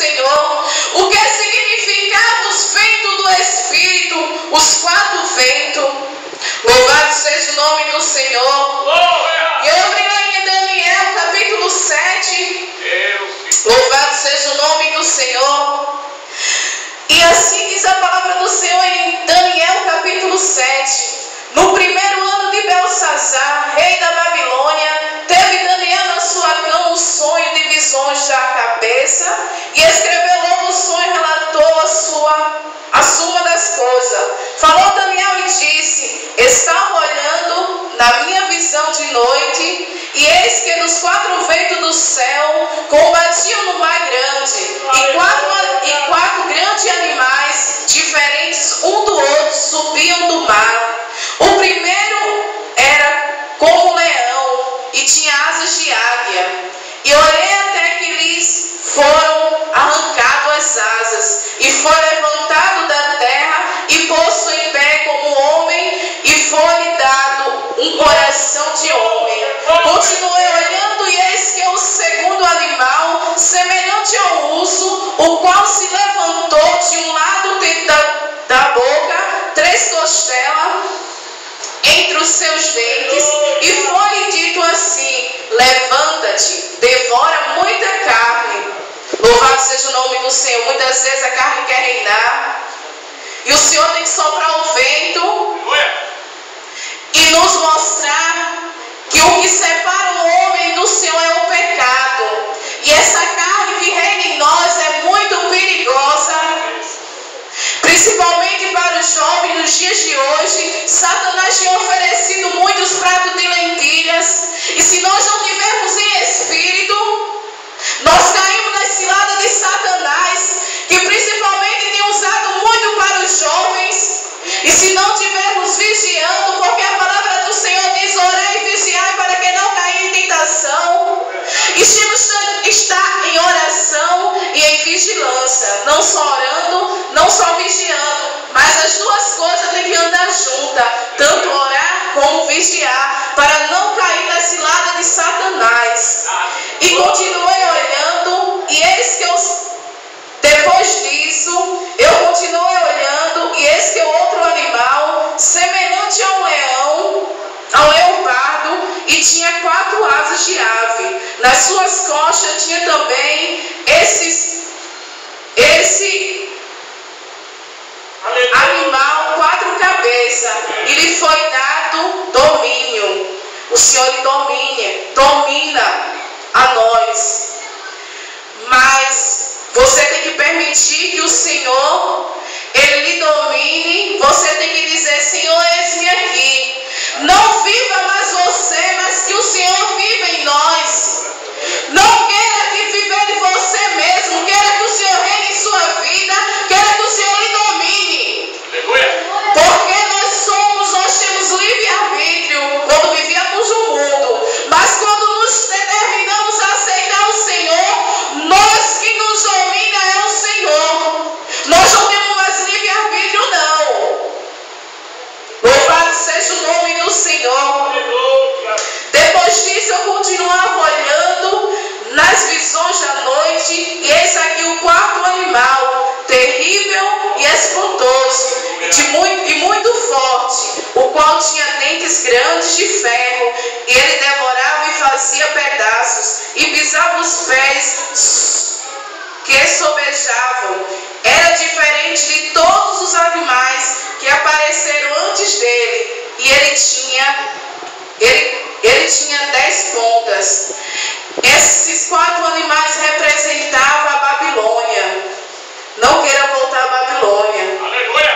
Senhor. O que significava os ventos do Espírito, os 4 ventos. Louvado seja o nome do Senhor. E eu abri lá em Daniel, capítulo 7. Louvado seja o nome do Senhor. E assim diz a palavra do Senhor em Daniel, capítulo 7. No primeiro ano de Belsazar, rei da Babilônia, teve Daniel na sua cama um sonho de visões da cabeça, e escreveu logo o sonho e relatou a suma das coisas. Falou Daniel e disse: estava olhando na minha visão de noite, e eis que nos 4 ventos do céu combatiam no mar grande, e quatro grandes animais, diferentes um do outro, subiam do mar. O primeiro era como um leão e tinha asas de águia. E olhei até que lhes foram arrancadas as asas, e foi levantado da terra e posto em pé como um homem, e foi-lhe dado um coração de homem. Continuei olhando, e eis que o segundo animal, semelhante ao urso, o qual se levantou de um lado da boca 3 costelas entre os seus dentes, e foi dito assim: levanta-te, devora muita carne. Louvado seja o nome do Senhor. Muitas vezes a carne quer reinar, e o Senhor tem que soprar o vento e nos mostrar que o que separa o homem do Senhor é o pecado. E essa carne que reina em nós é muito perigosa, principalmente para os jovens nos dias de hoje. Satanás tem oferecido muitos pratos de lentilhas, e se nós não tivermos em espírito, nós caímos nas ciladas de Satanás, que principalmente tem usado muito para os jovens. E se não tivermos vigiando, porque a palavra do Senhor diz: orai e vigiai para que não caia em tentação. Está em oração e em vigilância, não só orando, não só vigiando, mas as duas coisas têm que andar juntas, tanto orar como vigiar, para não cair na cilada de Satanás. E continuei olhando, e eis que depois disso, eu continuei olhando, e eis que outro animal, semelhante a um leão, ao leopardo, e tinha 4 asas de ave. Nas suas costas tinha também esse animal 4 cabeças, e lhe foi dado domínio. O Senhor domina a nós. Mas você tem que permitir que o Senhor, Ele lhe domine. Você tem que dizer: Senhor, eis-me aqui. Não viva mais você, mas que o Senhor viva em nós. Não queira que viver de você mesmo. Queira que o Senhor reine em sua vida. Queira que o Senhor lhe domine. Porque nós temos livre-arbítrio quando vivíamos no mundo. Mas quando nos determinamos a aceitar o Senhor, nós que nos domina é o Senhor. Nós não temos mais livre-arbítrio, não. Louvado seja o nome do Senhor. Depois disso eu continuava olhando nas visões da noite, e eis aqui o 4º animal, terrível e espantoso, e muito forte, o qual tinha dentes grandes de ferro, e ele devorava e fazia pedaços, e pisava os pés que sobejavam. Era diferente de todos os animais que apareceram antes dele, e ele tinha 10 pontas. Esses 4 animais representavam a Babilônia. Não queira voltar à Babilônia. Aleluia.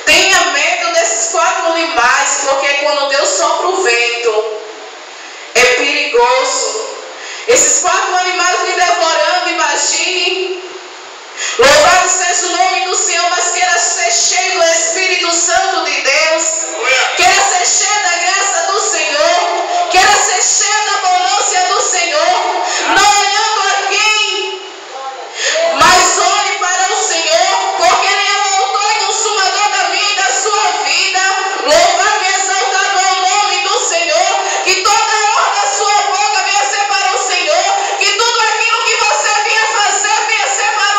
Tenha medo desses 4 animais, porque quando Deus sopra o vento, é perigoso. Esses 4 animais lhe devorando, imagine. Louvado seja o nome do Senhor, mas queira ser cheio do Espírito Santo de Deus. Queira ser cheio da graça do Senhor. Queira ser cheio da bonança do Senhor. Não olhando a quem, mas olhe para o Senhor, porque Ele é o autor e consumador da minha e da sua vida. Louvado e exaltado é o nome do Senhor. Que toda a honra da sua boca venha ser para o Senhor. Que tudo aquilo que você venha fazer venha ser para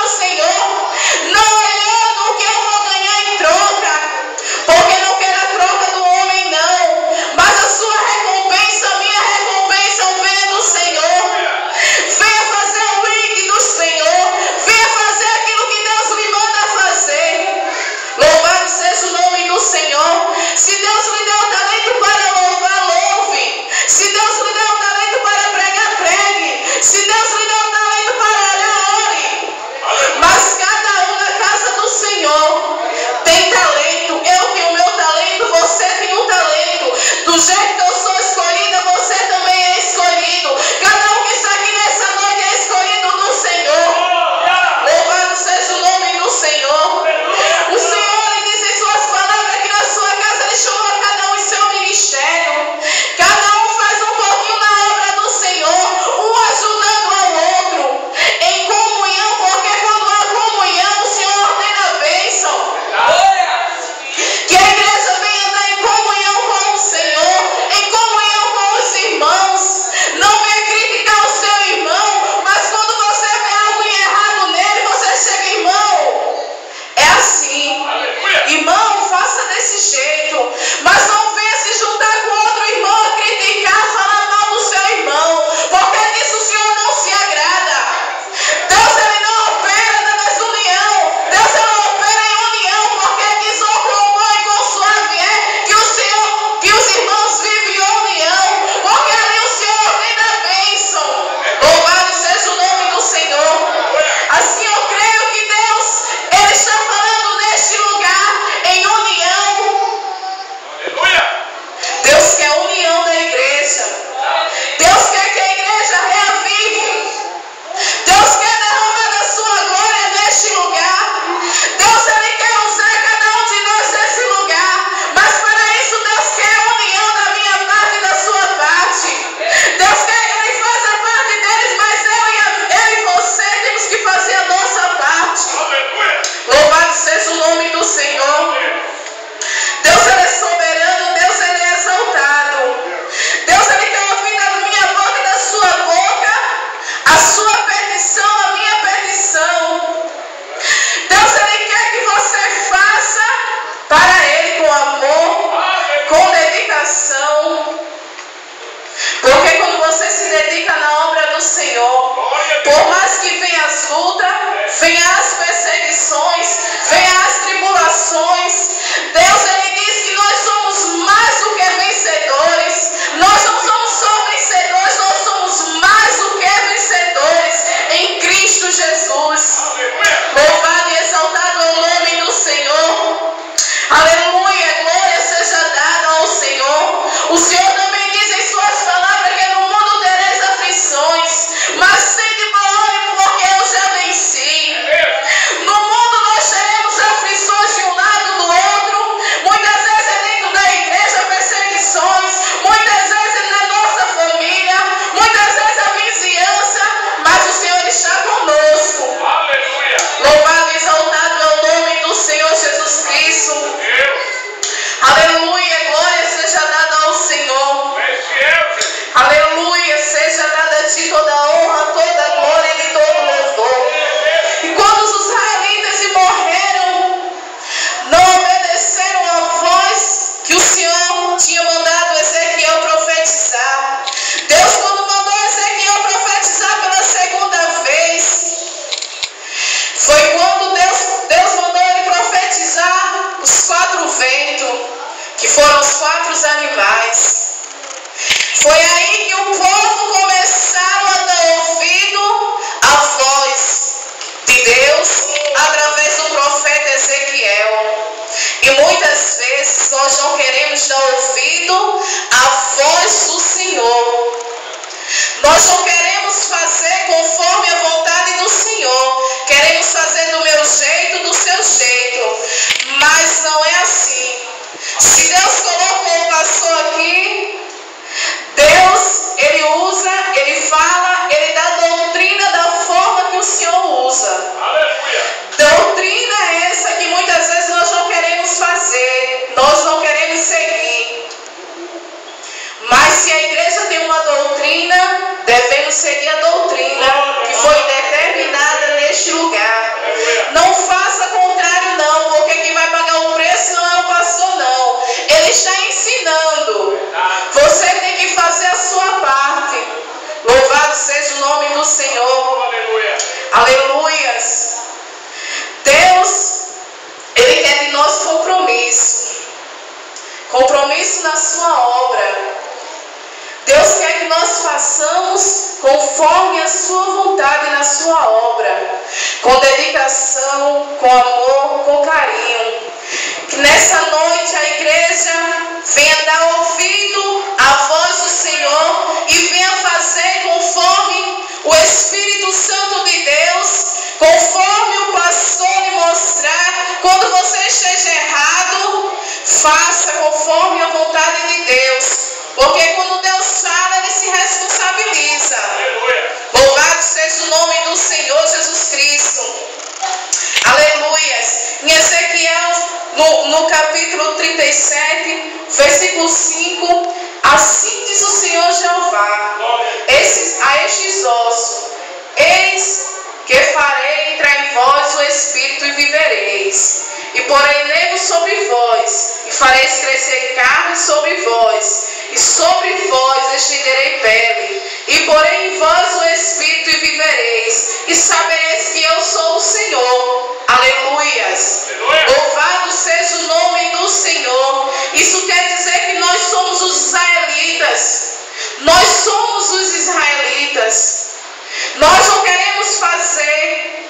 que foram os 4 animais. Foi aí que o povo começaram a dar ouvido à voz de Deus através do profeta Ezequiel. E muitas vezes nós não queremos dar ouvido à voz do Senhor. Nós não queremos fazer conforme a vontade do Senhor. Queremos fazer do meu jeito, do seu jeito. Mas não é assim. Se Deus colocou um pastor aqui, Deus, Ele usa, Ele fala, Ele dá doutrina da forma que o Senhor usa. Aleluia. Doutrina essa que muitas vezes nós não queremos fazer, nós não queremos seguir. Mas se a igreja tem uma doutrina, devemos seguir a doutrina que foi determinada neste lugar. Não faça contrário não, porque quem vai pagar o preço não é o pastor não. Ele está ensinando. Você tem que fazer a sua parte. Louvado seja o nome do Senhor. Aleluias. Deus, Ele quer de nós compromisso. Compromisso na sua obra. Deus quer que nós façamos conforme a sua vontade na sua obra, com dedicação, com amor, com carinho. Que nessa noite a igreja venha dar ouvido à voz do Senhor e venha fazer conforme o Espírito Santo de Deus, conforme o pastor lhe mostrar. Quando você esteja errado, faça conforme a vontade de Deus. Porque quando Deus fala, Ele se responsabiliza. Aleluia. Louvado seja o nome do Senhor Jesus Cristo. Aleluias. Em Ezequiel, no capítulo 37, versículo 5, assim diz o Senhor Jeová, a estes ossos, eis que farei entrar em vós o Espírito e vivereis. E porei nervos sobre vós, e fareis crescer carne sobre vós, e sobre vós estenderei pele, e porei em vós o Espírito e vivereis, e sabereis que eu sou o Senhor. Aleluias. Louvado seja o nome do Senhor. Isso quer dizer que nós somos os israelitas. Nós somos os israelitas. Nós não queremos fazer,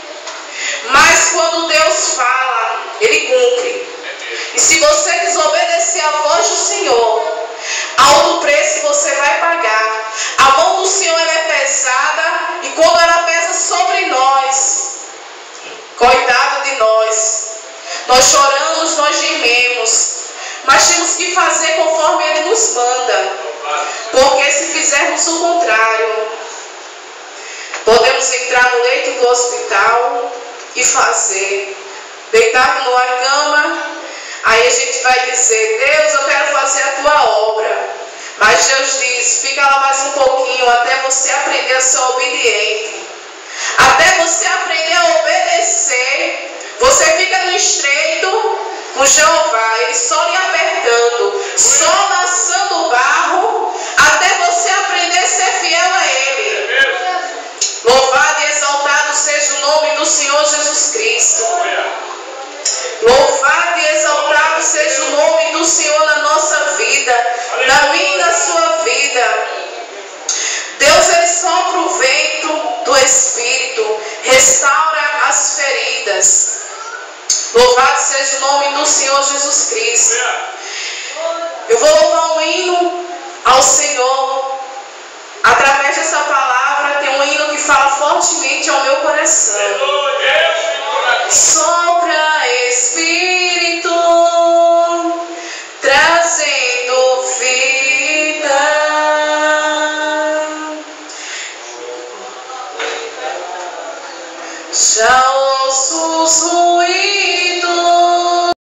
mas quando Deus fala, Ele cumpre. E se você desobedecer a voz do Senhor, alto preço você vai pagar. A mão do Senhor ela é pesada, e quando ela pesa sobre nós, coitado de nós choramos, nós gememos, mas temos que fazer conforme Ele nos manda, porque se fizermos o contrário, podemos entrar no leito do hospital e fazer, deitado numa cama. Aí a gente vai dizer: Deus, eu quero fazer a tua obra. Mas Deus diz: fica lá mais um pouquinho, até você aprender a ser obediente. Até você aprender a obedecer. Você fica no estreito com Jeová, Ele só lhe apertando, só lançando o barro, até você aprender a ser fiel a Ele. Louvado e exaltado seja o nome do Senhor Jesus Cristo. Louvado e exaltado seja o nome do Senhor na nossa vida, na minha e na sua vida. Deus, Ele sopra o vento do Espírito, restaura as feridas. Louvado seja o nome do Senhor Jesus Cristo. Eu vou louvar um hino ao Senhor. Através dessa palavra tem um hino que fala fortemente ao meu coração.